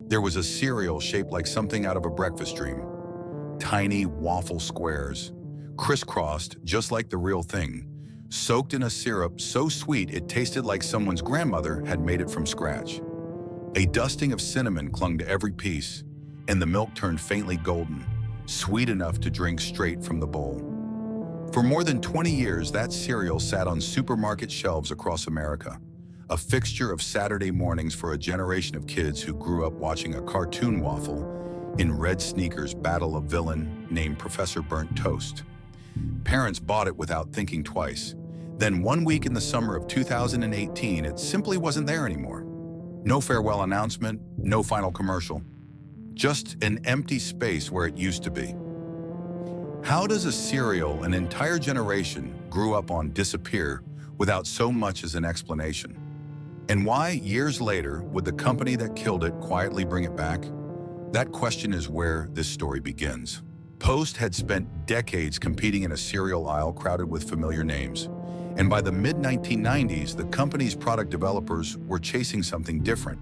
There was a cereal shaped like something out of a breakfast dream. Tiny waffle squares, crisscrossed just like the real thing, soaked in a syrup so sweet it tasted like someone's grandmother had made it from scratch. A dusting of cinnamon clung to every piece, and the milk turned faintly golden, sweet enough to drink straight from the bowl. For more than 20 years, that cereal sat on supermarket shelves across America, a fixture of Saturday mornings for a generation of kids who grew up watching a cartoon waffle in red sneakers battle a villain named Professor Burnt Toast. Parents bought it without thinking twice. Then one week in the summer of 2018, it simply wasn't there anymore. No farewell announcement, no final commercial. Just an empty space where it used to be. How does a cereal an entire generation grew up on disappear without so much as an explanation? And why, years later, would the company that killed it quietly bring it back? That question is where this story begins. Post had spent decades competing in a cereal aisle crowded with familiar names. And by the mid-1990s, the company's product developers were chasing something different.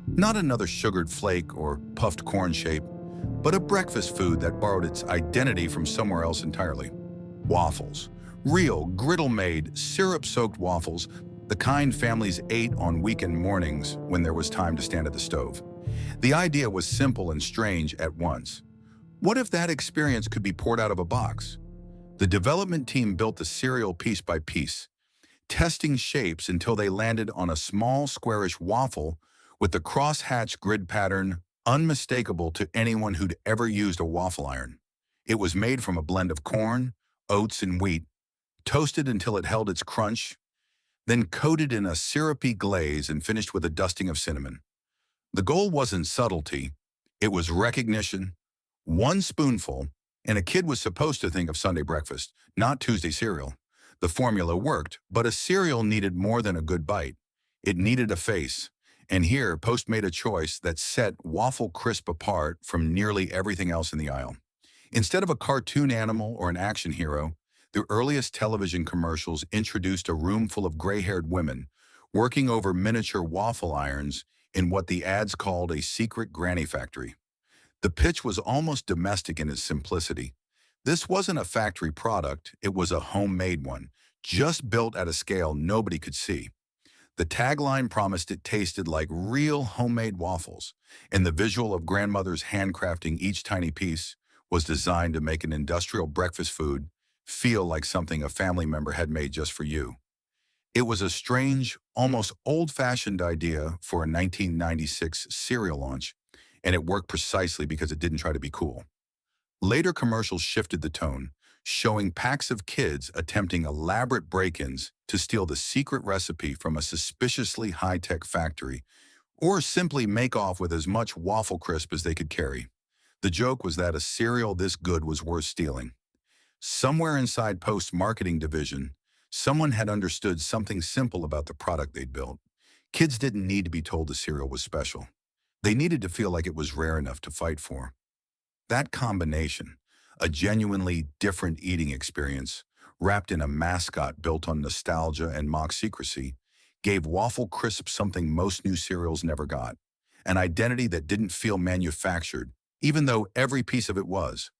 Not another sugared flake or puffed corn shape, but a breakfast food that borrowed its identity from somewhere else entirely. Waffles. Real, griddle-made, syrup-soaked waffles, the kind families ate on weekend mornings when there was time to stand at the stove. The idea was simple and strange at once. What if that experience could be poured out of a box? The development team built the cereal piece by piece, testing shapes until they landed on a small squarish waffle with the cross-hatch grid pattern unmistakable to anyone who'd ever used a waffle iron. It was made from a blend of corn, oats, and wheat, toasted until it held its crunch, then coated in a syrupy glaze and finished with a dusting of cinnamon. The goal wasn't subtlety, it was recognition. One spoonful, and a kid was supposed to think of Sunday breakfast, not Tuesday cereal. The formula worked, but a cereal needed more than a good bite. It needed a face. And here, Post made a choice that set Waffle Crisp apart from nearly everything else in the aisle. Instead of a cartoon animal or an action hero, the earliest television commercials introduced a room full of gray-haired women working over miniature waffle irons in what the ads called a secret granny factory. The pitch was almost domestic in its simplicity. This wasn't a factory product, it was a homemade one, just built at a scale nobody could see. The tagline promised it tasted like real homemade waffles, and the visual of grandmothers handcrafting each tiny piece was designed to make an industrial breakfast food feel like something a family member had made just for you. It was a strange, almost old-fashioned idea for a 1996 cereal launch, and it worked precisely because it didn't try to be cool. Later commercials shifted the tone, showing packs of kids attempting elaborate break-ins to steal the secret recipe from a suspiciously high-tech factory, or simply make off with as much Waffle Crisp as they could carry. The joke was that a cereal this good was worth stealing. Somewhere inside Post's marketing division, someone had understood something simple about the product they'd built. Kids didn't need to be told the cereal was special. They needed to feel like it was rare enough to fight for. That combination, a genuinely different eating experience, wrapped in a mascot built on nostalgia and mock secrecy, gave Waffle Crisp something most new cereals never got, an identity that didn't feel manufactured, even though every piece of it was.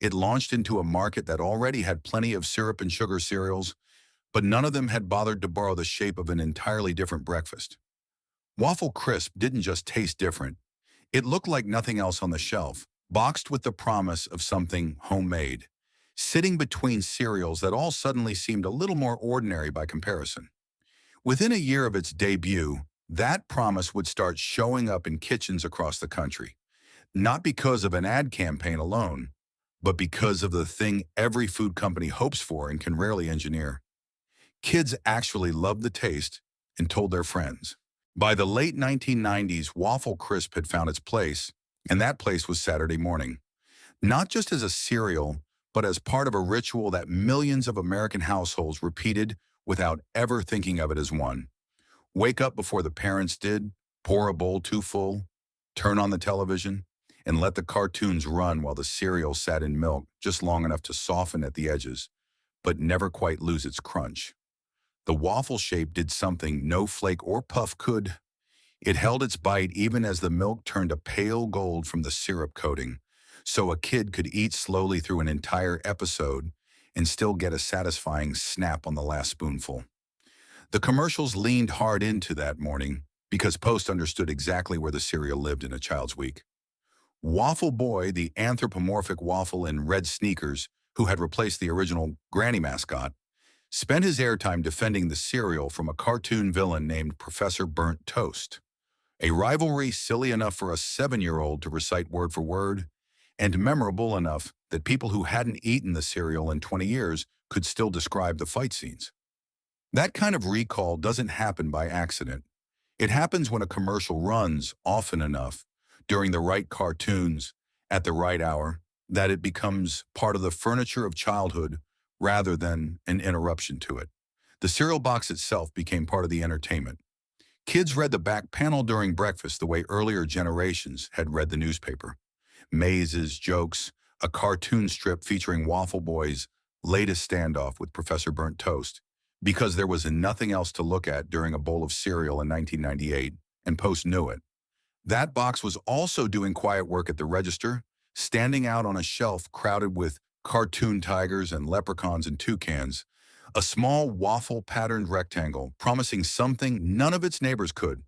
It launched into a market that already had plenty of syrup and sugar cereals, but none of them had bothered to borrow the shape of an entirely different breakfast. Waffle Crisp didn't just taste different. It looked like nothing else on the shelf, boxed with the promise of something homemade, sitting between cereals that all suddenly seemed a little more ordinary by comparison. Within a year of its debut, that promise would start showing up in kitchens across the country, not because of an ad campaign alone, but because of the thing every food company hopes for and can rarely engineer. Kids actually loved the taste and told their friends. By the late 1990s, Waffle Crisp had found its place, and that place was Saturday morning. Not just as a cereal, but as part of a ritual that millions of American households repeated without ever thinking of it as one. Wake up before the parents did, pour a bowl too full, turn on the television, and let the cartoons run while the cereal sat in milk just long enough to soften at the edges, but never quite lose its crunch. The waffle shape did something no flake or puff could. It held its bite even as the milk turned a pale gold from the syrup coating, so a kid could eat slowly through an entire episode and still get a satisfying snap on the last spoonful. The commercials leaned hard into that morning because Post understood exactly where the cereal lived in a child's week. Waffle Boy, the anthropomorphic waffle in red sneakers who had replaced the original Granny mascot, spent his airtime defending the cereal from a cartoon villain named Professor Burnt Toast, a rivalry silly enough for a 7-year-old to recite word for word, and memorable enough that people who hadn't eaten the cereal in 20 years could still describe the fight scenes. That kind of recall doesn't happen by accident. It happens when a commercial runs often enough, during the right cartoons, at the right hour, that it becomes part of the furniture of childhood rather than an interruption to it. The cereal box itself became part of the entertainment. Kids read the back panel during breakfast the way earlier generations had read the newspaper. Mazes, jokes, a cartoon strip featuring Waffle Boy's latest standoff with Professor Burnt Toast, because there was nothing else to look at during a bowl of cereal in 1998, and Post knew it. That box was also doing quiet work at the register, standing out on a shelf crowded with cartoon tigers and leprechauns and toucans, a small waffle-patterned rectangle promising something none of its neighbors could,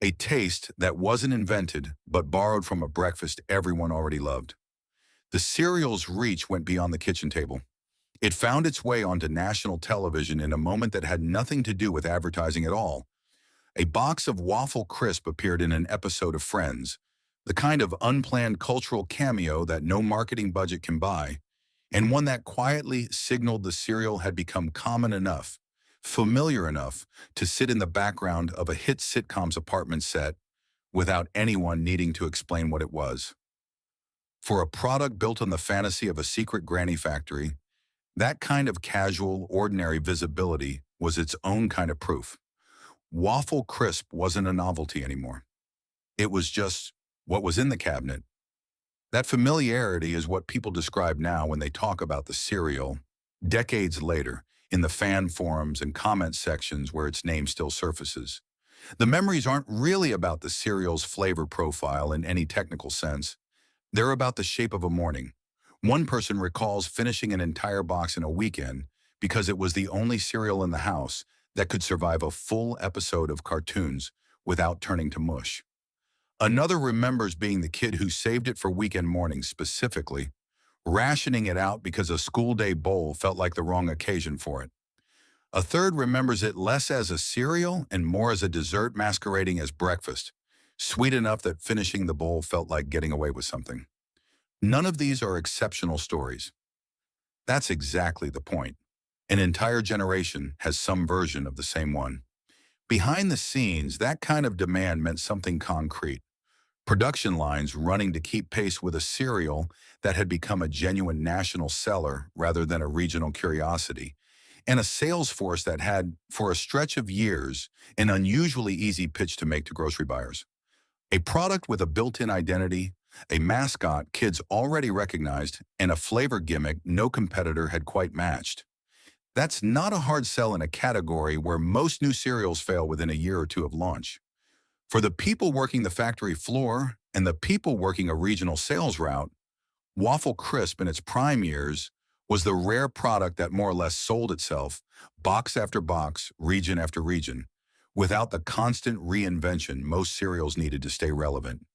a taste that wasn't invented but borrowed from a breakfast everyone already loved. The cereal's reach went beyond the kitchen table. It found its way onto national television in a moment that had nothing to do with advertising at all. A box of Waffle Crisp appeared in an episode of Friends, the kind of unplanned cultural cameo that no marketing budget can buy, and one that quietly signaled the cereal had become common enough, familiar enough, to sit in the background of a hit sitcom's apartment set without anyone needing to explain what it was. For a product built on the fantasy of a secret granny factory, that kind of casual, ordinary visibility was its own kind of proof. Waffle Crisp wasn't a novelty anymore. It was just what was in the cabinet. That familiarity is what people describe now when they talk about the cereal, decades later, in the fan forums and comment sections where its name still surfaces. The memories aren't really about the cereal's flavor profile in any technical sense. They're about the shape of a morning. One person recalls finishing an entire box in a weekend because it was the only cereal in the house that could survive a full episode of cartoons without turning to mush. Another remembers being the kid who saved it for weekend mornings specifically, rationing it out because a school day bowl felt like the wrong occasion for it. A third remembers it less as a cereal and more as a dessert masquerading as breakfast, sweet enough that finishing the bowl felt like getting away with something. None of these are exceptional stories. That's exactly the point. An entire generation has some version of the same one. Behind the scenes, that kind of demand meant something concrete. Production lines running to keep pace with a cereal that had become a genuine national seller rather than a regional curiosity, and a sales force that had, for a stretch of years, an unusually easy pitch to make to grocery buyers. A product with a built-in identity, a mascot kids already recognized, and a flavor gimmick no competitor had quite matched. That's not a hard sell in a category where most new cereals fail within a year or two of launch. For the people working the factory floor and the people working a regional sales route, Waffle Crisp in its prime years was the rare product that more or less sold itself, box after box, region after region, without the constant reinvention most cereals needed to stay relevant.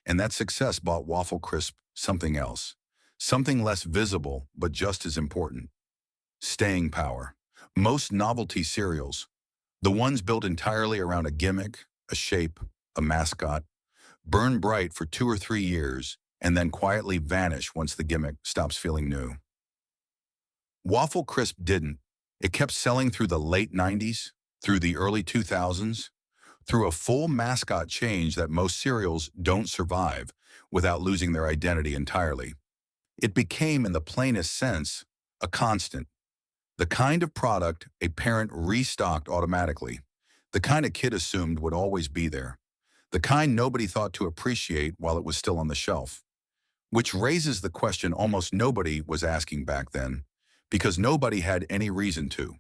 And that success bought Waffle Crisp something else, something less visible but just as important. Staying power. Most novelty cereals, the ones built entirely around a gimmick, a shape, a mascot, burn bright for 2 or 3 years and then quietly vanish once the gimmick stops feeling new. Waffle Crisp didn't. It kept selling through the late 90s, through the early 2000s, through a full mascot change that most cereals don't survive without losing their identity entirely. It became, in the plainest sense, a constant. The kind of product a parent restocked automatically, the kind a kid assumed would always be there, the kind nobody thought to appreciate while it was still on the shelf. Which raises the question almost nobody was asking back then, because nobody had any reason to.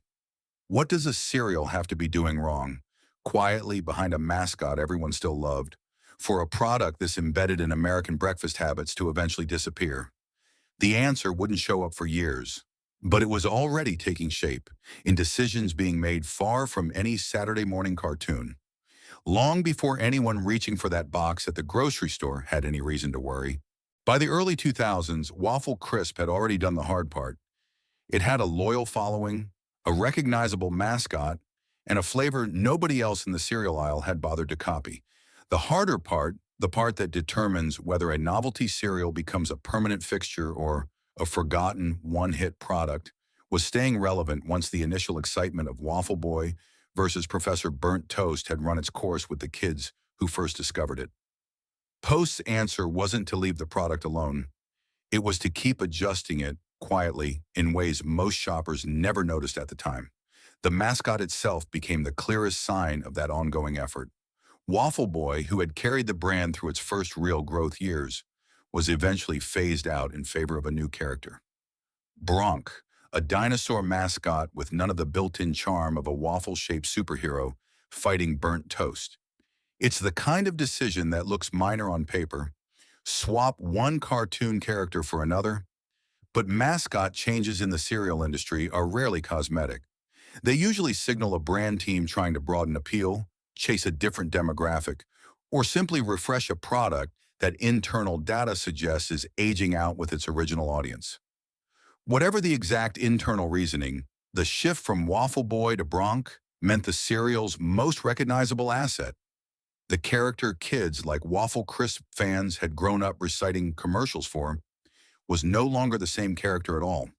What does a cereal have to be doing wrong? quietly behind a mascot everyone still loved, for a product this embedded in American breakfast habits to eventually disappear? The answer wouldn't show up for years, but it was already taking shape in decisions being made far from any Saturday morning cartoon. Long before anyone reaching for that box at the grocery store had any reason to worry. By the early 2000s, Waffle Crisp had already done the hard part. It had a loyal following, a recognizable mascot, and a flavor nobody else in the cereal aisle had bothered to copy. The harder part, the part that determines whether a novelty cereal becomes a permanent fixture or a forgotten one-hit product, was staying relevant once the initial excitement of Waffle Boy versus Professor Burnt Toast had run its course with the kids who first discovered it. Post's answer wasn't to leave the product alone. It was to keep adjusting it quietly in ways most shoppers never noticed at the time. The mascot itself became the clearest sign of that ongoing effort. Waffle Boy, who had carried the brand through its first real growth years, was eventually phased out in favor of a new character. Bronc, a dinosaur mascot with none of the built-in charm of a waffle-shaped superhero fighting burnt toast. It's the kind of decision that looks minor on paper, swap one cartoon character for another, but mascot changes in the cereal industry are rarely cosmetic. They usually signal a brand team trying to broaden appeal, chase a different demographic, or simply refresh a product that internal data suggests is aging out with its original audience. Whatever the exact internal reasoning, the shift from Waffle Boy to Bronc meant the cereal's most recognizable asset. The character kids like Waffle Crisp fans had grown up reciting commercials for was no longer the same character at all.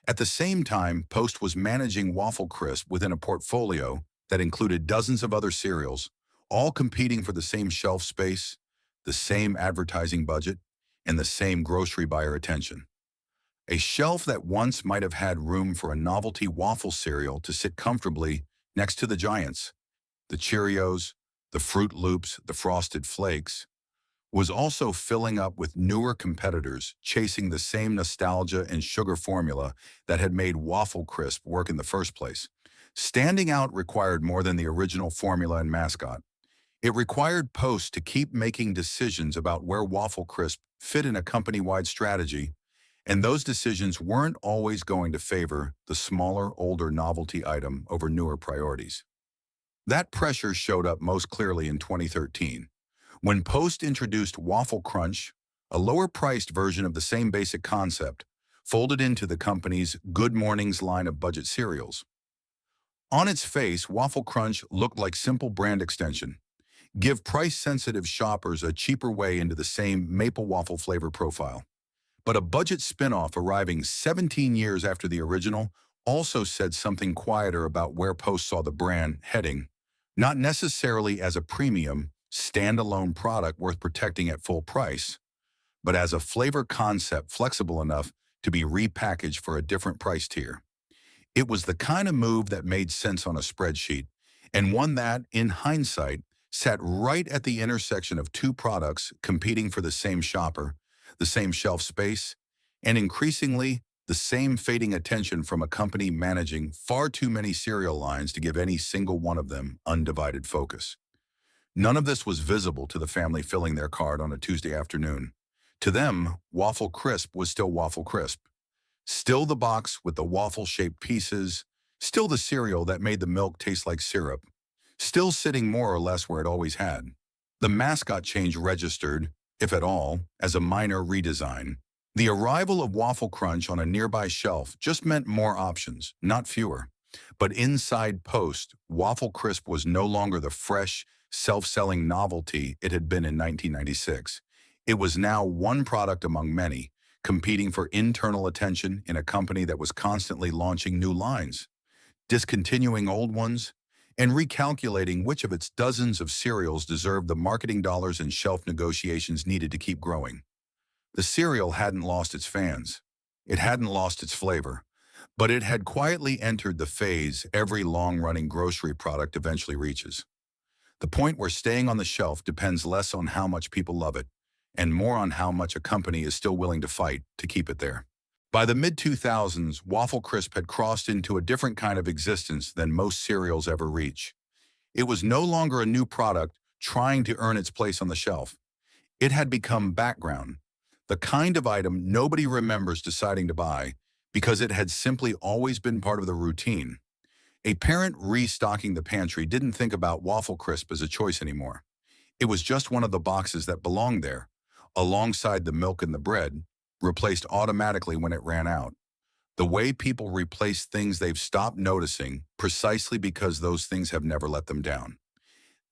At the same time, Post was managing Waffle Crisp within a portfolio that included dozens of other cereals, all competing for the same shelf space, the same advertising budget, and the same grocery buyer attention. A shelf that once might have had room for a novelty waffle cereal to sit comfortably next to the giants, the Cheerios, the Fruit Loops, the Frosted Flakes, was also filling up with newer competitors chasing the same nostalgia and sugar formula that had made Waffle Crisp work in the first place. Standing out required more than the original formula and mascot. It required Post to keep making decisions about where Waffle Crisp fit in a company-wide strategy, and those decisions weren't always going to favor the smaller, older novelty item over newer priorities. That pressure showed up most clearly in 2013, when Post introduced Waffle Crunch, a lower-priced version of the same basic concept, folded into the company's Good Mornings line of budget cereals. On its face, Waffle Crunch looked like simple brand extension. Give price-sensitive shoppers a cheaper way into the same maple waffle flavor profile. But a budget spin-off arriving 17 years after the original also said something quieter about where Post saw the brand heading, not necessarily as a premium, standalone product worth protecting at full price, but as a flavor concept flexible enough to be repackaged for a different price tier. It was the kind of move that made sense on a spreadsheet, and one that, in hindsight, sat right at the intersection of two products competing for the same shopper, the same shelf space, and increasingly, the same fading attention from a company managing far too many cereal lines to give any single one of them undivided focus. None of this was visible to the family filling their cart on a Tuesday afternoon. To them, Waffle Crisp was still Waffle Crisp. Still the box with the waffle-shaped pieces, still the cereal that made the milk taste like syrup, still sitting more or less where it always had. The mascot change registered, if at all, as a minor redesign. The arrival of Waffle Crunch on a nearby shelf just meant more options, not fewer. But inside Post, Waffle Crisp was no longer the fresh, self-selling novelty it had been in 1996. It was now one product among many, competing for internal attention in a company that was constantly launching new lines, discontinuing old ones, and recalculating which of its dozens of cereals deserved the marketing dollars and shelf negotiations needed to keep growing. The cereal hadn't lost its fans. It hadn't lost its flavor, but it had quietly entered the phase every long-running grocery product eventually reaches. The point where staying on the shelf depends less on how much people love it, and more on how much a company is still willing to fight to keep it there. By the mid-2000s, Waffle Crisp had crossed into a different kind of existence than most cereals ever reach. It was no longer a new product trying to earn its place on the shelf. It had become background, the kind of item nobody remembers deciding to buy because it had simply always been part of the routine. A parent restocking the pantry didn't think about Waffle Crisp as a choice anymore. It was just one of the boxes that belonged there, alongside the milk and the bread, replaced automatically when it ran out. The way people replace things they've stopped noticing precisely because those things have never let them down.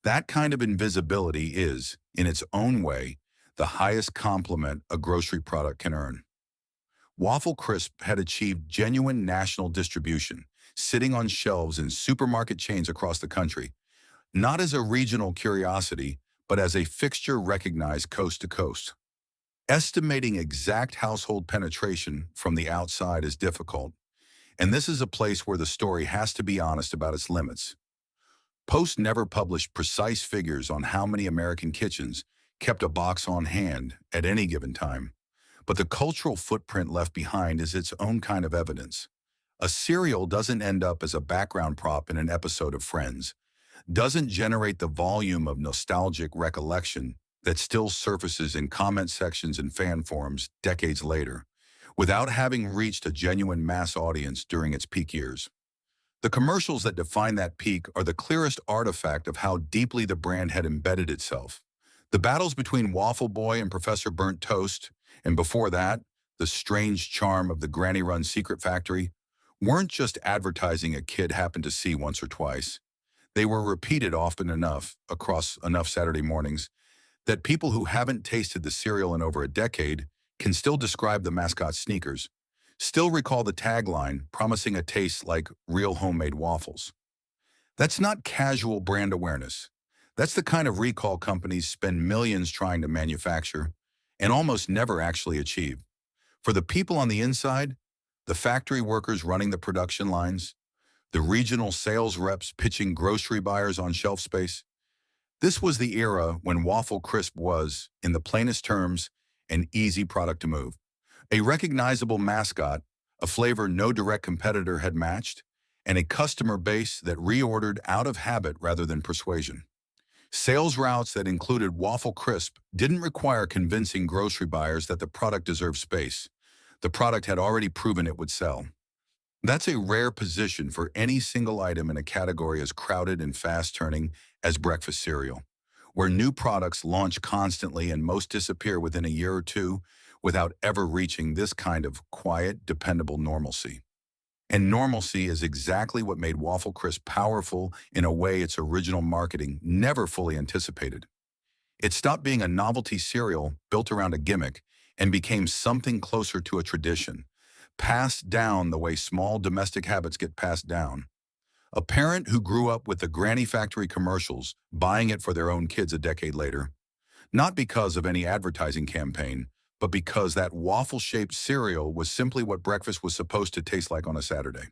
That kind of invisibility is, in its own way, the highest compliment a grocery product can earn. Waffle Crisp had achieved genuine national distribution, sitting on shelves in supermarket chains across the country, not as a regional curiosity, but as a fixture recognized coast to coast. Estimating exact household penetration from the outside is difficult, and this is a place where the story has to be honest about its limits. Post never published precise figures on how many American kitchens kept a box on hand at any given time, but the cultural footprint left behind is its own kind of evidence. A cereal doesn't end up as a background prop in an episode of Friends, doesn't generate the volume of nostalgic recollection that still surfaces in comment sections and fan forums decades later, without having reached a genuine mass audience during its peak years. The commercials that define that peak are the clearest artifact of how deeply the brand had embedded itself. The battles between Waffle Boy and Professor Burnt Toast, and before that, the strange charm of the Granny Run Secret Factory, weren't just advertising a kid happened to see once or twice. They were repeated often enough across enough Saturday mornings that people who haven't tasted the cereal in over a decade can still describe the mascot sneakers, still recall the tagline promising a taste like real homemade waffles. That's not casual brand awareness. That's the kind of recall companies spend millions trying to manufacture and almost never actually achieve. For the people on the inside, the factory workers running the production lines, the regional sales reps pitching grocery buyers on shelf space, this was the era when Waffle Crisp was, in the plainest terms, an easy product to move. A recognizable mascot, a flavor no direct competitor had matched, and a customer base that reordered out of habit rather than persuasion. Sales routes that included Waffle Crisp didn't require convincing grocery buyers that the product deserved space. The product had already proven it would sell. That's a rare position for any single item in a category as crowded and fast-turning as breakfast cereal, where new products launch constantly and most disappear within a year or two without ever reaching this kind of quiet, dependable normalcy. And normalcy is exactly what made Waffle Crisp powerful in a way its original marketing never fully anticipated. It stopped being a novelty cereal built around a gimmick and became something closer to a tradition, passed down the way small domestic habits get passed down. A parent who grew up with the Granny Factory commercials buying it for their own kids a decade later, not because of any advertising campaign, but because that waffle-shaped cereal was simply what breakfast was supposed to taste like on a Saturday.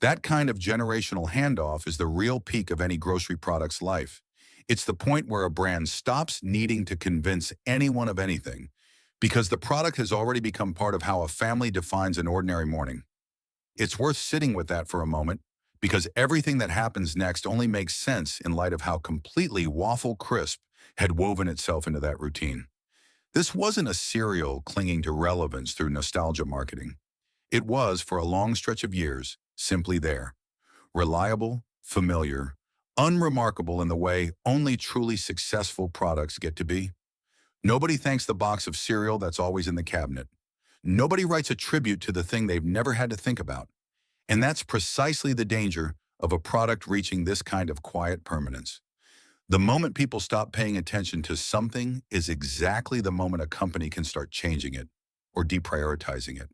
That kind of generational handoff is the real peak of any grocery product's life. It's the point where a brand stops needing to convince anyone of anything, because the product has already become part of how a family defines an ordinary morning. It's worth sitting with that for a moment, because everything that happens next only makes sense in light of how completely Waffle Crisp had woven itself into that routine. This wasn't a cereal clinging to relevance through nostalgia marketing. It was, for a long stretch of years, simply there. Reliable, familiar, unremarkable in the way only truly successful products get to be. Nobody thanks the box of cereal that's always in the cabinet. Nobody writes a tribute to the thing they've never had to think about. And that's precisely the danger of a product reaching this kind of quiet permanence. The moment people stop paying attention to something is exactly the moment a company can start changing it or deprioritizing it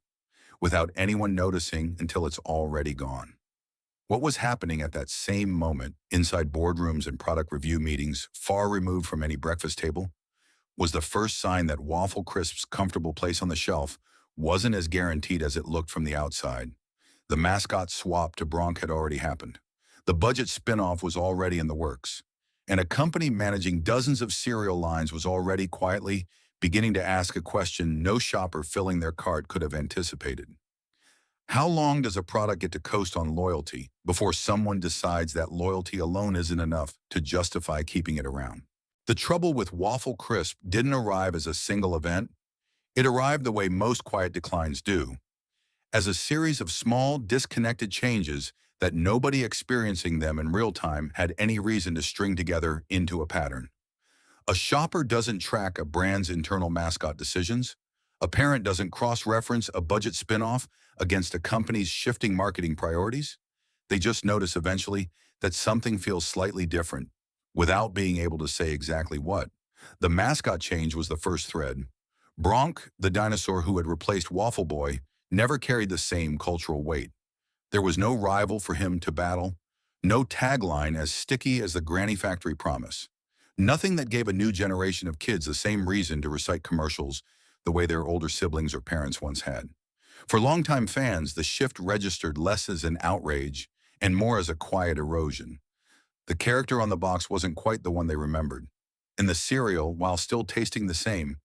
without anyone noticing until it's already gone. What was happening at that same moment inside boardrooms and product review meetings far removed from any breakfast table was the first sign that Waffle Crisp's comfortable place on the shelf wasn't as guaranteed as it looked from the outside. The mascot swap to Bronc had already happened. The budget spinoff was already in the works. And a company managing dozens of cereal lines was already quietly beginning to ask a question no shopper filling their cart could have anticipated. How long does a product get to coast on loyalty before someone decides that loyalty alone isn't enough to justify keeping it around? The trouble with Waffle Crisp didn't arrive as a single event. It arrived the way most quiet declines do, as a series of small, disconnected changes that nobody experiencing them in real time had any reason to string together into a pattern. A shopper doesn't track a brand's internal mascot decisions. A parent doesn't cross-reference a budget spinoff against a company's shifting marketing priorities. They just notice eventually that something feels slightly different without being able to say exactly what. The mascot change was the first thread. Bronk, the dinosaur who had replaced Waffle Boy, never carried the same cultural weight. There was no rival for him to battle, no tagline as sticky as the Granny Factory promise. Nothing that gave a new generation of kids the same reason to recite commercials the way their older siblings or parents once had. For longtime fans, the shift registered less as an outrage and more as a quiet erosion. The character on the box wasn't quite the one they remembered, and the cereal, while still tasting the same,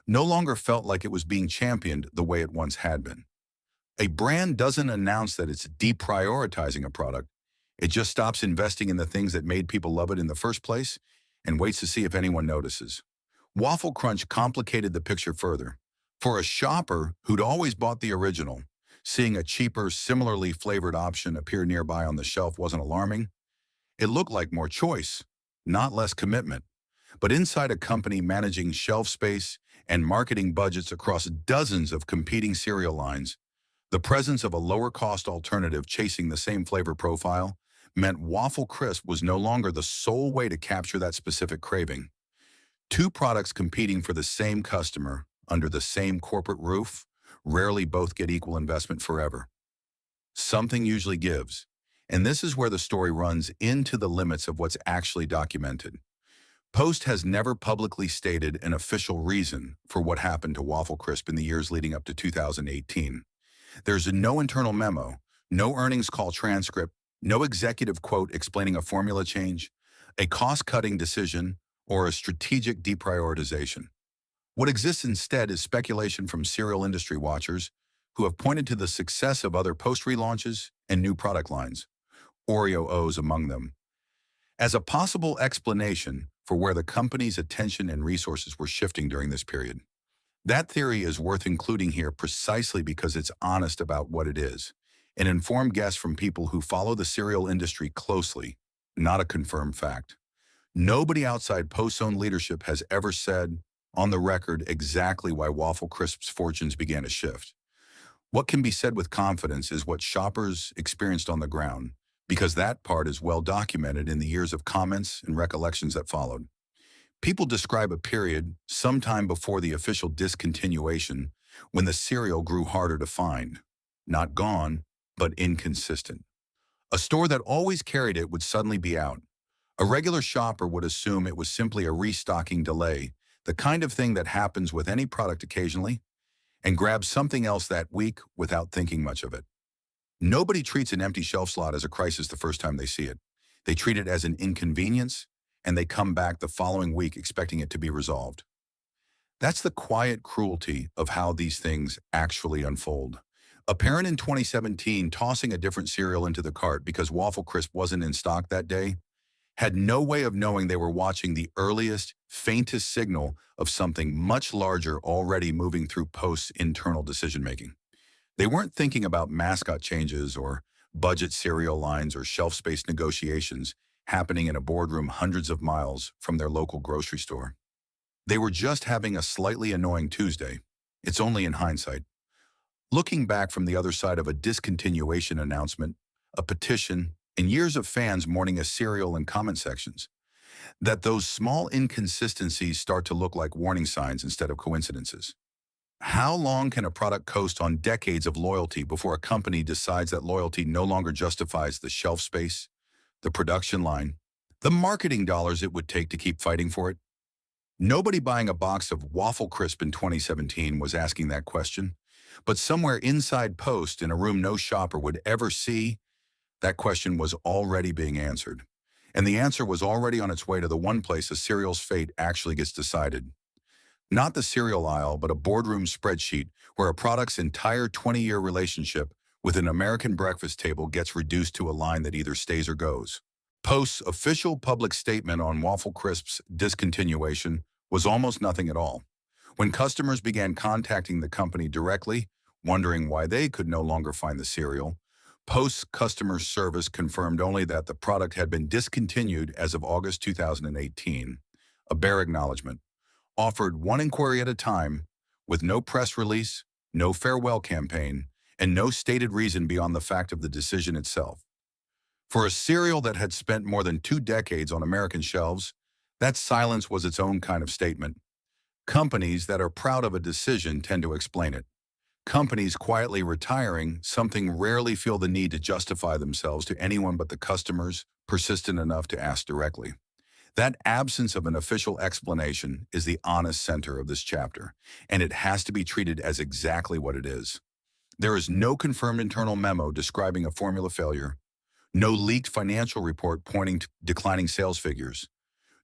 no longer felt like it was being championed the way it once had been. A brand doesn't announce that it's deprioritizing a product. It just stops investing in the things that made people love it in the first place and waits to see if anyone notices. Waffle Crunch complicated the picture further. For a shopper who'd always bought the original, seeing a cheaper, similarly flavored option appear nearby on the shelf wasn't alarming. It looked like more choice, not less commitment. But inside a company managing shelf space and marketing budgets across dozens of competing cereal lines, the presence of a lower-cost alternative chasing the same flavor profile meant Waffle Crisp was no longer the sole way to capture that specific craving. Two products competing for the same customer under the same corporate roof rarely both get equal investment forever. Something usually gives, and this is where the story runs into the limits of what's actually documented. Post has never publicly stated an official reason for what happened to Waffle Crisp in the years leading up to 2018. There's no internal memo, no earnings call transcript, no executive quote explaining a formula change, a cost-cutting decision, or a strategic deprioritization. What exists instead is speculation from cereal industry watchers who have pointed to the success of other post-relaunches and new product lines, Oreo O's among them, as a possible explanation for where the company's attention and resources were shifting during this period. That theory is worth including here precisely because it's honest about what it is, an informed guess from people who follow the cereal industry closely, not a confirmed fact. Nobody outside Post's own leadership has ever said, on the record, exactly why Waffle Crisp's fortunes began to shift. What can be said with confidence is what shoppers experienced on the ground, because that part is well documented in the years of comments and recollections that followed. People describe a period, sometime before the official discontinuation, when the cereal grew harder to find. Not gone, but inconsistent. A store that always carried it would suddenly be out. A regular shopper would assume it was simply a restocking delay, the kind of thing that happens with any product occasionally, and grab something else that week without thinking much of it. Nobody treats an empty shelf slot as a crisis the first time they see it. They treat it as an inconvenience, and they come back the following week expecting it to be resolved. That's the quiet cruelty of how these things actually unfold. A parent in 2017 tossing a different cereal into the cart because Waffle Crisp wasn't in stock that day had no way of knowing they were watching the earliest, faintest signal of something much larger already moving through Post's internal decision-making. They weren't thinking about mascot changes or budget cereal lines or shelf space negotiations happening in a boardroom hundreds of miles from their local grocery store. They were just having a slightly annoying Tuesday. It's only in hindsight. Looking back from the other side of a discontinuation announcement, a petition, and years of fans mourning a cereal and comment sections, that those small inconsistencies start to look like warning signs instead of coincidences. How long can a product coast on decades of loyalty before a company decides that loyalty no longer justifies the shelf space, the production line, the marketing dollars it would take to keep fighting for it? Nobody buying a box of Waffle Crisp in 2017 was asking that question, but somewhere inside Post, in a room no shopper would ever see, that question was already being answered. And the answer was already on its way to the one place a cereal's fate actually gets decided. Not the cereal aisle, but a boardroom spreadsheet where a product's entire 20-year relationship with an American breakfast table gets reduced to a line that either stays or goes. Post's official public statement on Waffle Crisp's discontinuation was almost nothing at all. When customers began contacting the company directly, wondering why they could no longer find the cereal, Post's customer service confirmed only that the product had been discontinued as of August 2018, a bare acknowledgement, offered one inquiry at a time, with no press release, no farewell campaign, and no stated reason beyond the fact of the decision itself. For a cereal that had spent more than 2 decades on American shelves, that silence was its own kind of statement. Companies that are proud of a decision tend to explain it. Companies quietly retiring something rarely feel the need to justify themselves to anyone but the customers persistent enough to ask directly. That absence of an official explanation is the honest center of this chapter, and it has to be treated as exactly what it is. There is no confirmed internal memo describing a formula failure, no leaked financial report pointing to declining sales figures,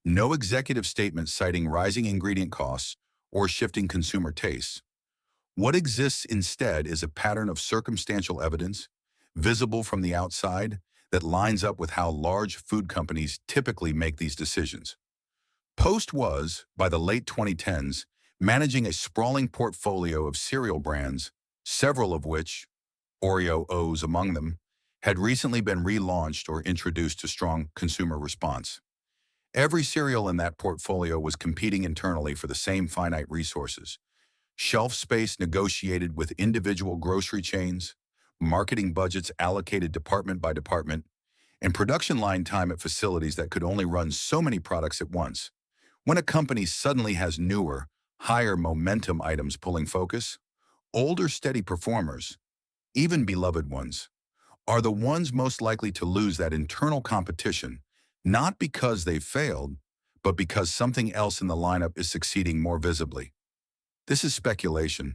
no executive statement citing rising ingredient costs or shifting consumer tastes. What exists instead is a pattern of circumstantial evidence, visible from the outside, that lines up with how large food companies typically make these decisions. Post was, by the late 2010s, managing a sprawling portfolio of cereal brands, several of which, Oreo O's among them, had recently been relaunched or introduced to strong consumer response. Every cereal in that portfolio was competing internally for the same finite resources. Shelf space negotiated with individual grocery chains, marketing budgets allocated department by department, and production line time at facilities that could only run so many products at once. When a company suddenly has newer, higher momentum items pulling focus, older steady performers, even beloved ones, are the ones most likely to lose that internal competition, not because they failed, but because something else in the lineup is succeeding more visibly. This is speculation,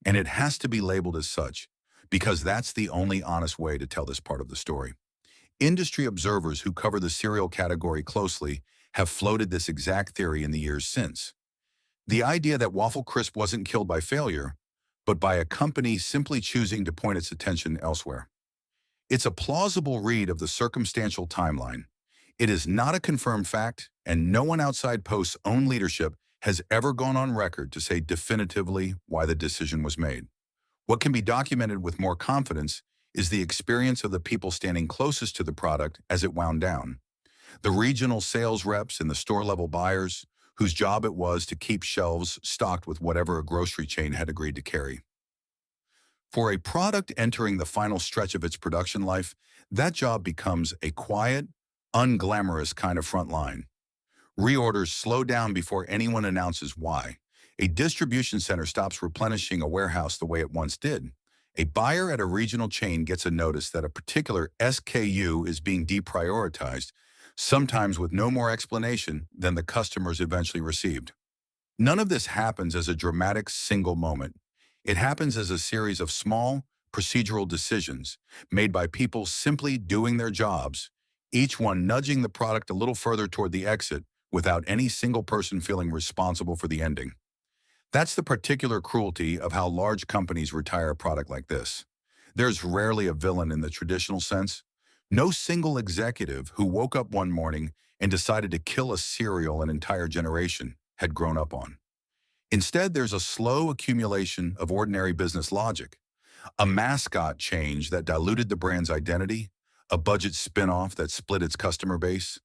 and it has to be labeled as such, because that's the only honest way to tell this part of the story. Industry observers who cover the cereal category closely have floated this exact theory in the years since. The idea that Waffle Crisp wasn't killed by failure, but by a company simply choosing to point its attention elsewhere. It's a plausible read of the circumstantial timeline. It is not a confirmed fact, and no one outside Post's own leadership has ever gone on record to say definitively why the decision was made. What can be documented with more confidence is the experience of the people standing closest to the product as it wound down. The regional sales reps and the store-level buyers, whose job it was to keep shelves stocked with whatever a grocery chain had agreed to carry. For a product entering the final stretch of its production life, that job becomes a quiet, unglamorous kind of front line. Reorders slow down before anyone announces why. A distribution center stops replenishing a warehouse the way it once did. A buyer at a regional chain gets a notice that a particular SKU is being deprioritized, sometimes with no more explanation than the customers eventually received. None of this happens as a dramatic single moment. It happens as a series of small, procedural decisions made by people simply doing their jobs, each one nudging the product a little further toward the exit without any single person feeling responsible for the ending. That's the particular cruelty of how large companies retire a product like this. There's rarely a villain in the traditional sense. No single executive who woke up one morning and decided to kill a cereal an entire generation had grown up on. Instead, there's a slow accumulation of ordinary business logic. A mascot change that diluted the brand's identity, a budget spin-off that split its customer base,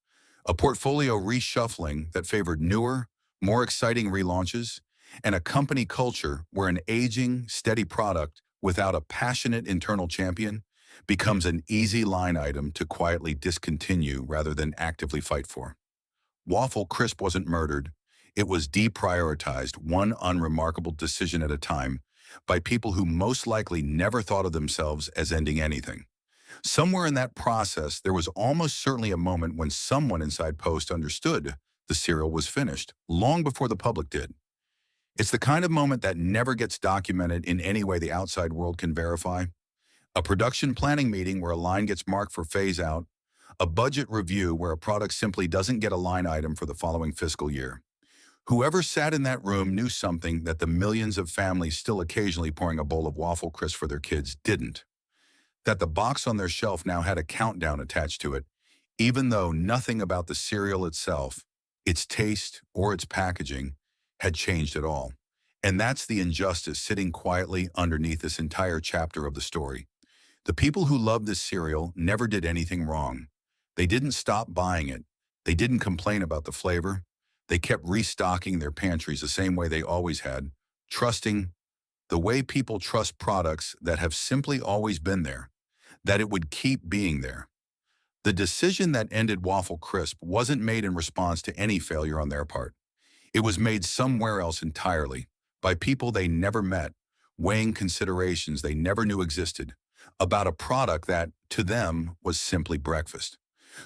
a portfolio reshuffling that favored newer, more exciting relaunches, and a company culture where an aging, steady product without a passionate internal champion becomes an easy line item to quietly discontinue rather than actively fight for. Waffle Crisp wasn't murdered. It was deprioritized, one unremarkable decision at a time, by people who most likely never thought of themselves as ending anything. Somewhere in that process, there was almost certainly a moment when someone inside Post understood the cereal was finished, long before the public did. It's the kind of moment that never gets documented in any way the outside world can verify. A production planning meeting where a line gets marked for phase out, a budget review where a product simply doesn't get a line item for the following fiscal year. Whoever sat in that room knew something that the millions of families still occasionally pouring a bowl of Waffle Crisp for their kids didn't. that the box on their shelf now had a countdown attached to it, even though nothing about the cereal itself, its taste, or its packaging had changed at all. And that's the injustice sitting quietly underneath this entire chapter of the story. The people who loved this cereal never did anything wrong. They didn't stop buying it. They didn't complain about the flavor. They kept restocking their pantries the same way they always had, trusting the way people trust products that have simply always been there, that it would keep being there. The decision that ended Waffle Crisp wasn't made in response to any failure on their part. It was made somewhere else entirely, by people they never met, weighing considerations they never knew existed, about a product that, to them, was simply breakfast.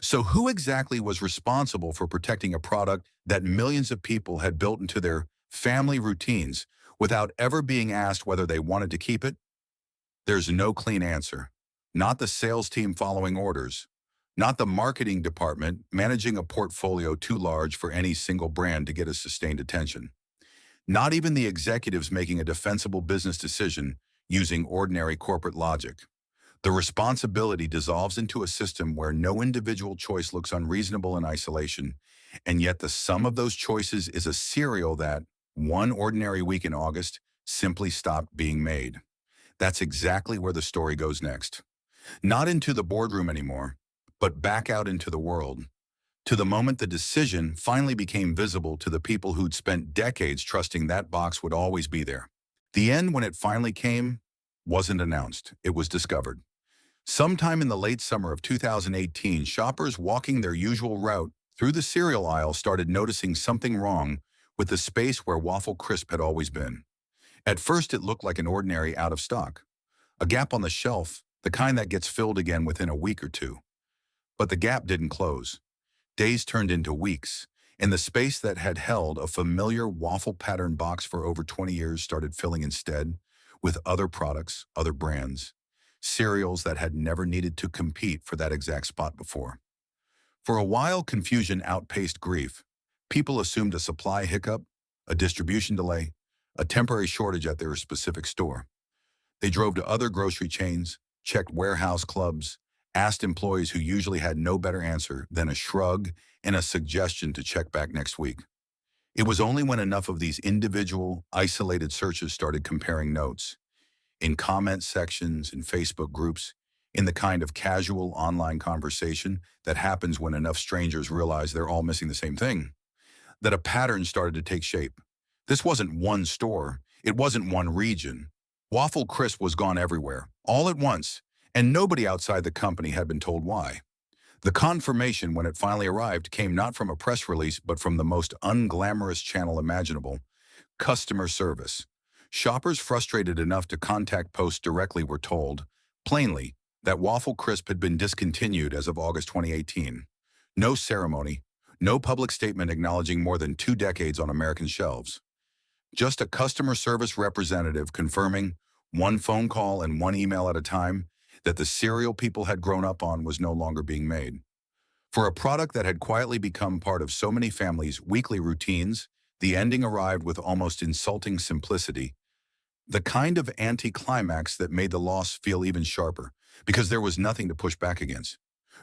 So who exactly was responsible for protecting a product that millions of people had built into their family routines without ever being asked whether they wanted to keep it? There's no clean answer. Not the sales team following orders. Not the marketing department managing a portfolio too large for any single brand to get a sustained attention. Not even the executives making a defensible business decision using ordinary corporate logic. The responsibility dissolves into a system where no individual choice looks unreasonable in isolation, and yet the sum of those choices is a cereal that, one ordinary week in August, simply stopped being made. That's exactly where the story goes next. Not into the boardroom anymore, but back out into the world, to the moment the decision finally became visible to the people who'd spent decades trusting that box would always be there. The end, when it finally came, wasn't announced. It was discovered. Sometime in the late summer of 2018, shoppers walking their usual route through the cereal aisle started noticing something wrong with the space where Waffle Crisp had always been. At first, it looked like an ordinary out of stock, a gap on the shelf, the kind that gets filled again within a week or two. But the gap didn't close. Days turned into weeks, and the space that had held a familiar waffle pattern box for over 20 years started filling instead with other products, other brands, cereals that had never needed to compete for that exact spot before. For a while, confusion outpaced grief. People assumed a supply hiccup, a distribution delay, a temporary shortage at their specific store. They drove to other grocery chains, checked warehouse clubs, asked employees who usually had no better answer than a shrug and a suggestion to check back next week. It was only when enough of these individual, isolated searches started comparing notes, in comment sections, in Facebook groups, in the kind of casual online conversation that happens when enough strangers realize they're all missing the same thing, that a pattern started to take shape. This wasn't one store. It wasn't one region. Waffle Crisp was gone everywhere, all at once, and nobody outside the company had been told why. The confirmation, when it finally arrived, came not from a press release, but from the most unglamorous channel imaginable: customer service. Shoppers frustrated enough to contact Post directly were told, plainly, that Waffle Crisp had been discontinued as of August 2018. No ceremony, no public statement acknowledging more than 2 decades on American shelves. Just a customer service representative confirming, one phone call and one email at a time, that the cereal people had grown up on was no longer being made. For a product that had quietly become part of so many families' weekly routines, the ending arrived with almost insulting simplicity, the kind of anticlimax that made the loss feel even sharper, because there was nothing to push back against.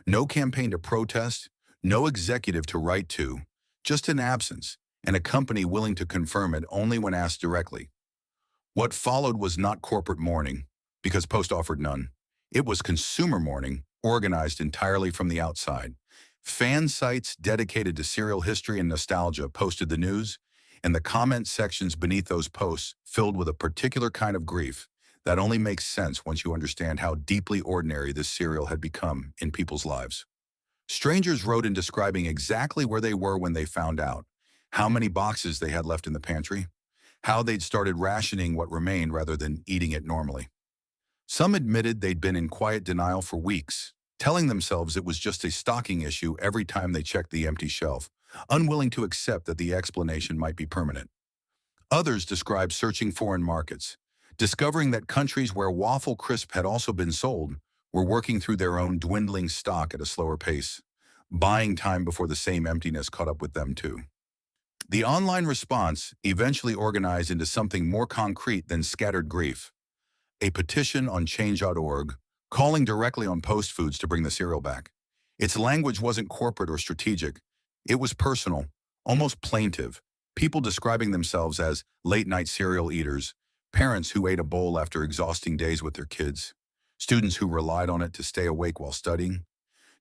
No campaign to protest, no executive to write to, just an absence, and a company willing to confirm it only when asked directly. What followed was not corporate mourning, because Post offered none. It was consumer mourning, organized entirely from the outside. Fan sites dedicated to cereal history and nostalgia posted the news, and the comment sections beneath those posts filled with a particular kind of grief that only makes sense once you understand how deeply ordinary this cereal had become in people's lives. Strangers wrote in describing exactly where they were when they found out, how many boxes they had left in the pantry, how they'd started rationing what remained rather than eating it normally. Some admitted they'd been in quiet denial for weeks, telling themselves it was just a stocking issue every time they checked the empty shelf, unwilling to accept that the explanation might be permanent. Others described searching foreign markets, discovering that countries where Waffle Crisp had also been sold were working through their own dwindling stock at a slower pace, buying time before the same emptiness caught up with them too. The online response eventually organized into something more concrete than scattered grief. A petition on change.org, calling directly on Post Foods to bring the cereal back. Its language wasn't corporate or strategic. It was personal, almost plaintive. People describing themselves as late-night cereal eaters, parents who ate a bowl after exhausting days with their kids, students who relied on it to stay awake while studying,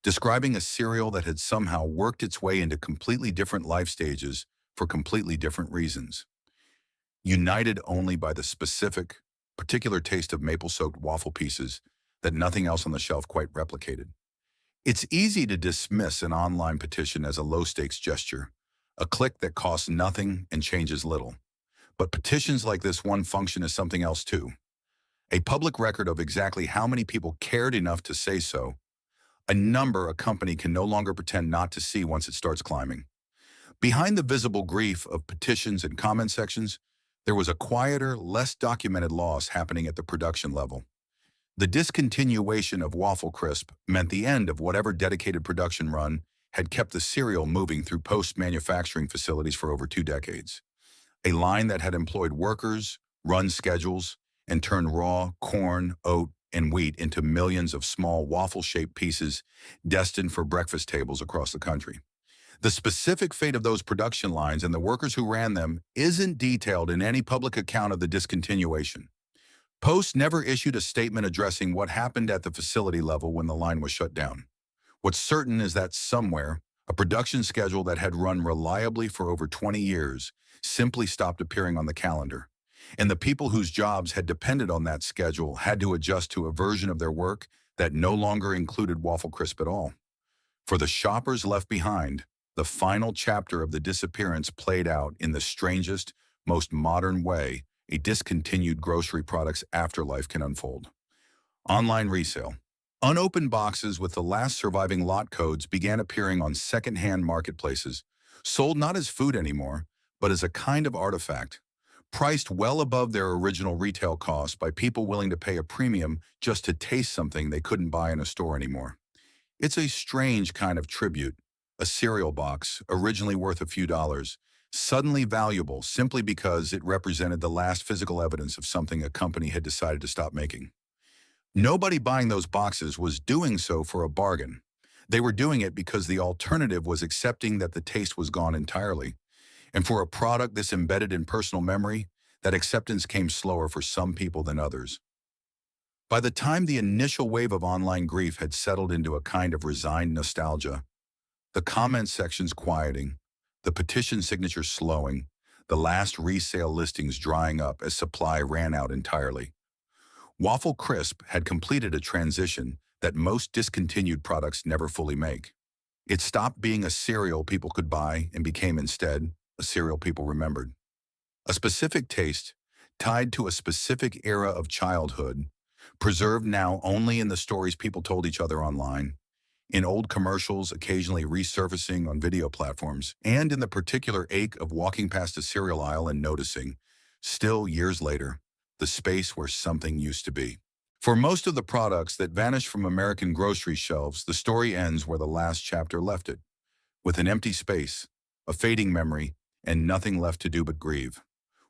describing a cereal that had somehow worked its way into completely different life stages for completely different reasons, united only by the specific, particular taste of maple-soaked waffle pieces that nothing else on the shelf quite replicated. It's easy to dismiss an online petition as a low-stakes gesture, a click that costs nothing and changes little. But petitions like this one function as something else too. A public record of exactly how many people cared enough to say so, a number a company can no longer pretend not to see once it starts climbing. Behind the visible grief of petitions and comment sections, there was a quieter, less documented loss happening at the production level. The discontinuation of Waffle Crisp meant the end of whatever dedicated production run had kept the cereal moving through post-manufacturing facilities for over 2 decades. A line that had employed workers, run schedules, and turned raw corn, oat, and wheat into millions of small waffle-shaped pieces destined for breakfast tables across the country. The specific fate of those production lines and the workers who ran them isn't detailed in any public account of the discontinuation. Post never issued a statement addressing what happened at the facility level when the line was shut down. What's certain is that somewhere, a production schedule that had run reliably for over 20 years simply stopped appearing on the calendar, and the people whose jobs had depended on that schedule had to adjust to a version of their work that no longer included Waffle Crisp at all. For the shoppers left behind, the final chapter of the disappearance played out in the strangest, most modern way a discontinued grocery product's afterlife can unfold. Online resale. Unopened boxes with the last surviving lot codes began appearing on second-hand marketplaces, sold not as food anymore, but as a kind of artifact, priced well above their original retail cost by people willing to pay a premium just to taste something they couldn't buy in a store anymore. It's a strange kind of tribute, a cereal box, originally worth a few dollars, suddenly valuable simply because it represented the last physical evidence of something a company had decided to stop making. Nobody buying those boxes was doing so for a bargain. They were doing it because the alternative was accepting that the taste was gone entirely. And for a product this embedded in personal memory, that acceptance came slower for some people than others. By the time the initial wave of online grief had settled into a kind of resigned nostalgia, the comment sections quieting, the petition signatures slowing, the last resale listings drying up as supply ran out entirely, Waffle Crisp had completed a transition that most discontinued products never fully make. It stopped being a cereal people could buy and became instead a cereal people remembered. A specific taste, tied to a specific era of childhood, preserved now only in the stories people told each other online, in old commercials occasionally resurfacing on video platforms, and in the particular ache of walking past a cereal aisle and noticing, still years later, the space where something used to be. For most of the products that vanished from American grocery shelves, the story ends where the last chapter left it, with an empty space, a fading memory, and nothing left to do but grieve.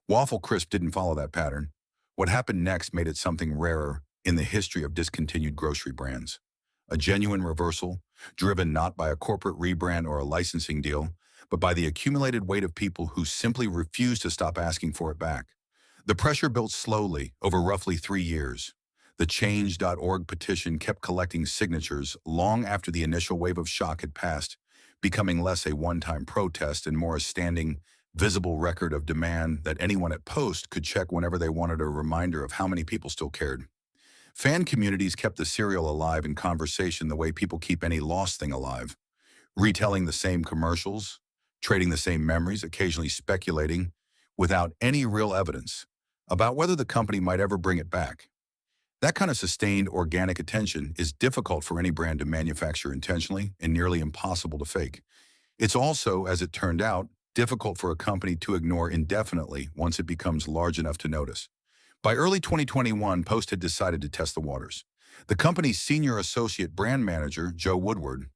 Waffle Crisp didn't follow that pattern. What happened next made it something rarer in the history of discontinued grocery brands. A genuine reversal, driven not by a corporate rebrand or a licensing deal, but by the accumulated weight of people who simply refused to stop asking for it back. The pressure built slowly over roughly 3 years. The Change.org petition kept collecting signatures long after the initial wave of shock had passed, becoming less a one-time protest and more a standing, visible record of demand that anyone at Post could check whenever they wanted a reminder of how many people still cared. Fan communities kept the cereal alive in conversation the way people keep any lost thing alive, retelling the same commercials, trading the same memories, occasionally speculating, without any real evidence, about whether the company might ever bring it back. That kind of sustained organic attention is difficult for any brand to manufacture intentionally and nearly impossible to fake. It's also, as it turned out, difficult for a company to ignore indefinitely once it becomes large enough to notice. By early 2021, Post had decided to test the waters. The company's senior associate brand manager, Joe Woodward,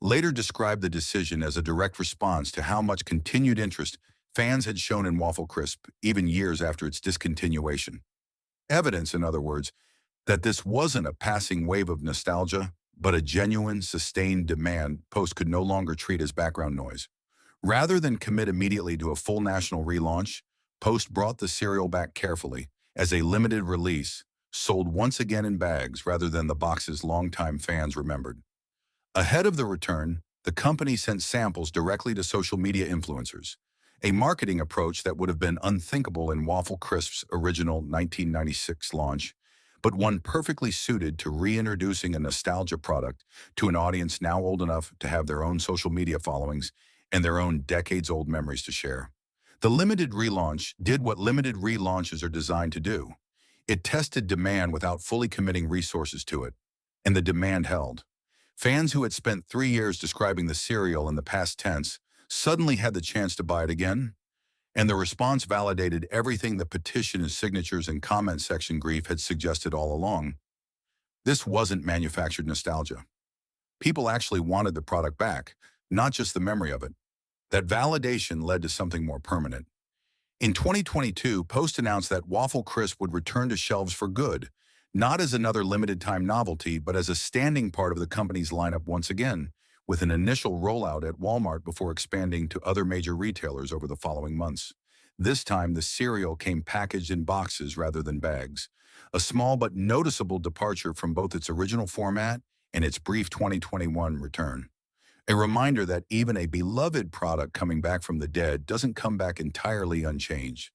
later described the decision as a direct response to how much continued interest fans had shown in Waffle Crisp even years after its discontinuation. Evidence, in other words, That this wasn't a passing wave of nostalgia, but a genuine, sustained demand Post could no longer treat as background noise. Rather than commit immediately to a full national relaunch, Post brought the cereal back carefully, as a limited release, sold once again in bags rather than the boxes longtime fans remembered. Ahead of the return, the company sent samples directly to social media influencers, a marketing approach that would have been unthinkable in Waffle Crisp's original 1996 launch, but one perfectly suited to reintroducing a nostalgia product to an audience now old enough to have their own social media followings and their own decades-old memories to share. The limited relaunch did what limited relaunches are designed to do. It tested demand without fully committing resources to it, and the demand held. Fans who had spent 3 years describing the cereal in the past tense suddenly had the chance to buy it again, and the response validated everything the petition and signatures and comment section grief had suggested all along. This wasn't manufactured nostalgia. People actually wanted the product back, not just the memory of it. That validation led to something more permanent. In 2022, Post announced that Waffle Crisp would return to shelves for good, not as another limited-time novelty, but as a standing part of the company's lineup once again, with an initial rollout at Walmart before expanding to other major retailers over the following months. This time, the cereal came packaged in boxes rather than bags, a small but noticeable departure from both its original format and its brief 2021 return. A reminder that even a beloved product coming back from the dead doesn't come back entirely unchanged.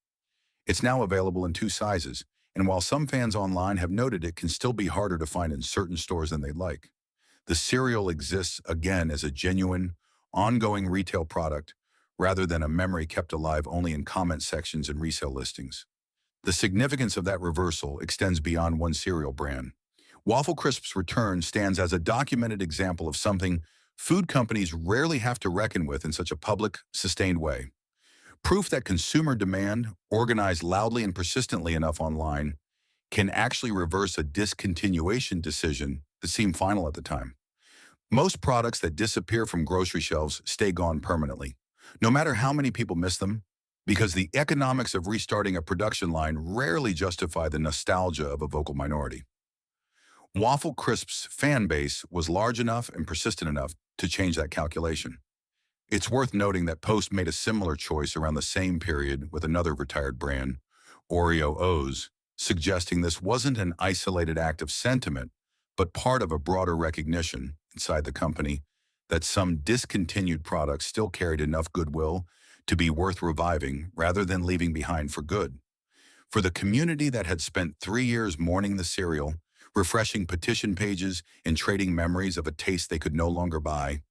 It's now available in two sizes, and while some fans online have noted it can still be harder to find in certain stores than they'd like, the cereal exists again as a genuine, ongoing retail product rather than a memory kept alive only in comment sections and resale listings. The significance of that reversal extends beyond one cereal brand. Waffle Crisp's return stands as a documented example of something food companies rarely have to reckon with in such a public, sustained way. Proof that consumer demand, organized loudly and persistently enough online, can actually reverse a discontinuation decision that seemed final at the time. Most products that disappear from grocery shelves stay gone permanently, no matter how many people miss them, because the economics of restarting a production line rarely justify the nostalgia of a vocal minority. Waffle Crisp's fan base was large enough and persistent enough to change that calculation. It's worth noting that Post made a similar choice around the same period with another retired brand, Oreo O's, suggesting this wasn't an isolated act of sentiment, but part of a broader recognition inside the company that some discontinued products still carried enough goodwill to be worth reviving rather than leaving behind for good. For the community that had spent 3 years mourning the cereal, refreshing petition pages, and trading memories of a taste they could no longer buy,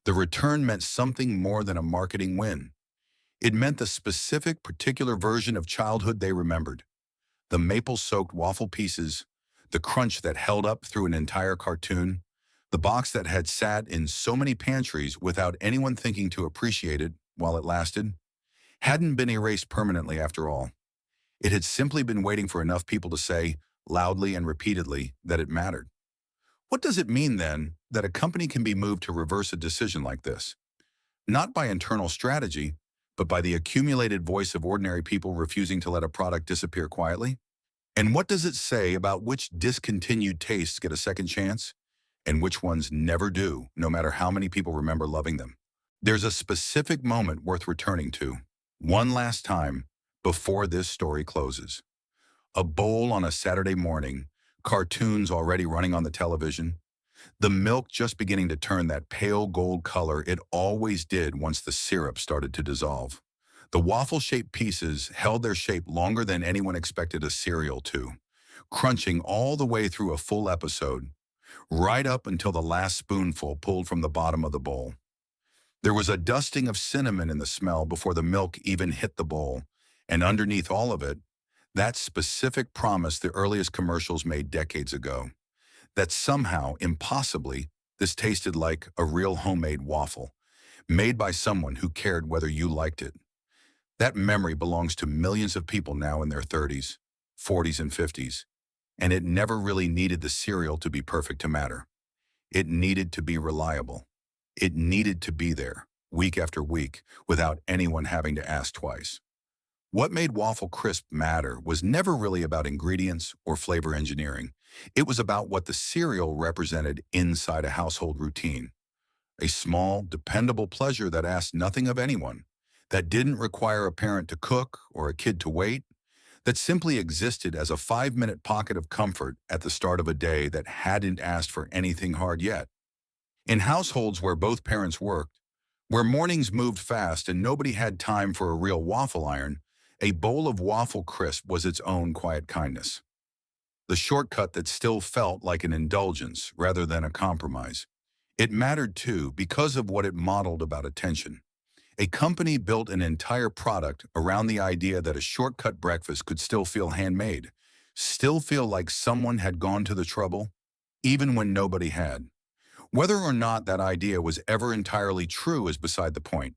the return meant something more than a marketing win. It meant the specific, particular version of childhood they remembered. The maple-soaked waffle pieces, the crunch that held up through an entire cartoon, the box that had sat in so many pantries without anyone thinking to appreciate it while it lasted, hadn't been erased permanently after all. It had simply been waiting for enough people to say, loudly and repeatedly, that it mattered. What does it mean, then, that a company can be moved to reverse a decision like this? Not by internal strategy, but by the accumulated voice of ordinary people refusing to let a product disappear quietly? And what does it say about which discontinued tastes get a second chance, and which ones never do, no matter how many people remember loving them? There's a specific moment worth returning to, one last time, before this story closes. A bowl on a Saturday morning, cartoons already running on the television, the milk just beginning to turn that pale gold color it always did once the syrup started to dissolve. The waffle-shaped pieces held their shape longer than anyone expected a cereal to, crunching all the way through a full episode, right up until the last spoonful pulled from the bottom of the bowl. There was a dusting of cinnamon in the smell before the milk even hit the bowl, and underneath all of it, that specific promise the earliest commercials made decades ago, that somehow, impossibly, this tasted like a real homemade waffle, made by someone who cared whether you liked it. That memory belongs to millions of people now in their 30s, 40s, and 50s, and it never really needed the cereal to be perfect to matter. It needed to be reliable. It needed to be there, week after week, without anyone having to ask twice. What made Waffle Crisp matter was never really about ingredients or flavor engineering. It was about what the cereal represented inside a household routine. A small, dependable pleasure that asked nothing of anyone, that didn't require a parent to cook or a kid to wait, that simply existed as a 5-minute pocket of comfort at the start of a day that hadn't asked for anything hard yet. In households where both parents worked, where mornings moved fast and nobody had time for a real waffle iron, a bowl of Waffle Crisp was its own quiet kindness. The shortcut that still felt like an indulgence rather than a compromise. It mattered too because of what it modeled about attention. A company built an entire product around the idea that a shortcut breakfast could still feel handmade, still feel like someone had gone to the trouble, even when nobody had. Whether or not that idea was ever entirely true is beside the point.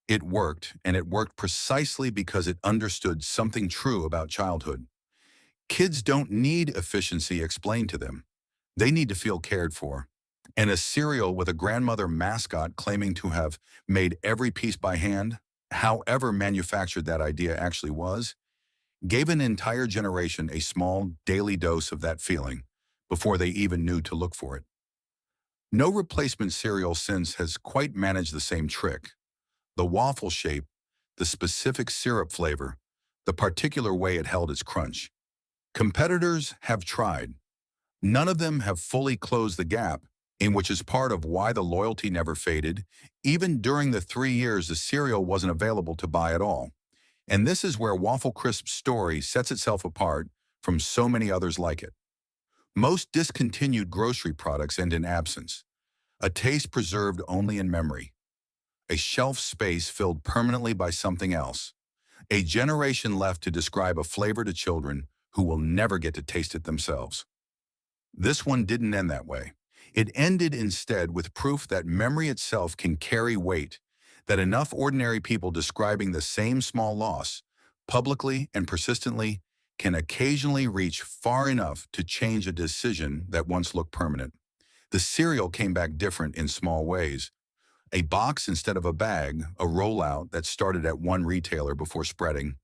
It worked, and it worked precisely because it understood something true about childhood. Kids don't need efficiency explained to them. They need to feel cared for. And a cereal with a grandmother mascot claiming to have made every piece by hand, however manufactured that idea actually was, gave an entire generation a small daily dose of that feeling before they even knew to look for it. No replacement cereal since has quite managed the same trick. The waffle shape, the specific syrup flavor, the particular way it held its crunch. Competitors have tried. None of them have fully closed the gap, in which is part of why the loyalty never faded, even during the 3 years the cereal wasn't available to buy at all. And this is where Waffle Crisp's story sets itself apart from so many others like it. Most discontinued grocery products end in absence, a taste preserved only in memory, a shelf space filled permanently by something else, a generation left to describe a flavor to children who will never get to taste it themselves. This one didn't end that way. It ended instead with proof that memory itself can carry weight, that enough ordinary people describing the same small loss, publicly and persistently, can occasionally reach far enough to change a decision that once looked permanent. The cereal came back different in small ways. A box instead of a bag, a rollout that started at one retailer before spreading,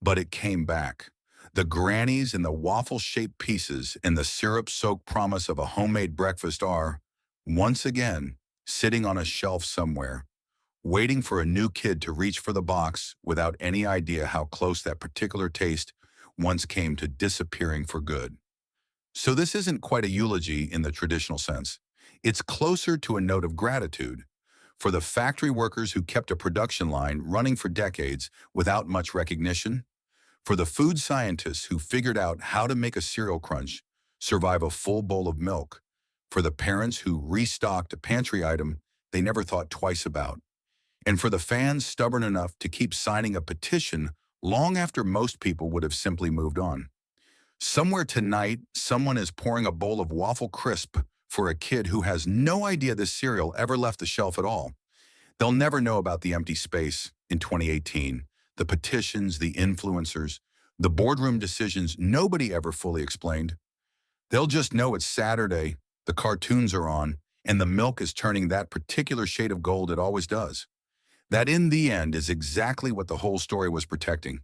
but it came back. The grannies and the waffle-shaped pieces and the syrup-soaked promise of a homemade breakfast are, once again, sitting on a shelf somewhere, waiting for a new kid to reach for the box without any idea how close that particular taste once came to disappearing for good. So this isn't quite a eulogy in the traditional sense. It's closer to a note of gratitude for the factory workers who kept a production line running for decades without much recognition, for the food scientists who figured out how to make a cereal crunch survive a full bowl of milk, for the parents who restocked a pantry item they never thought twice about, and for the fans stubborn enough to keep signing a petition long after most people would have simply moved on. Somewhere tonight, someone is pouring a bowl of Waffle Crisp for a kid who has no idea this cereal ever left the shelf at all. They'll never know about the empty space in 2018, the petitions, the influencers, the boardroom decisions nobody ever fully explained. They'll just know it's Saturday, the cartoons are on, and the milk is turning that particular shade of gold it always does. That in the end is exactly what the whole story was protecting.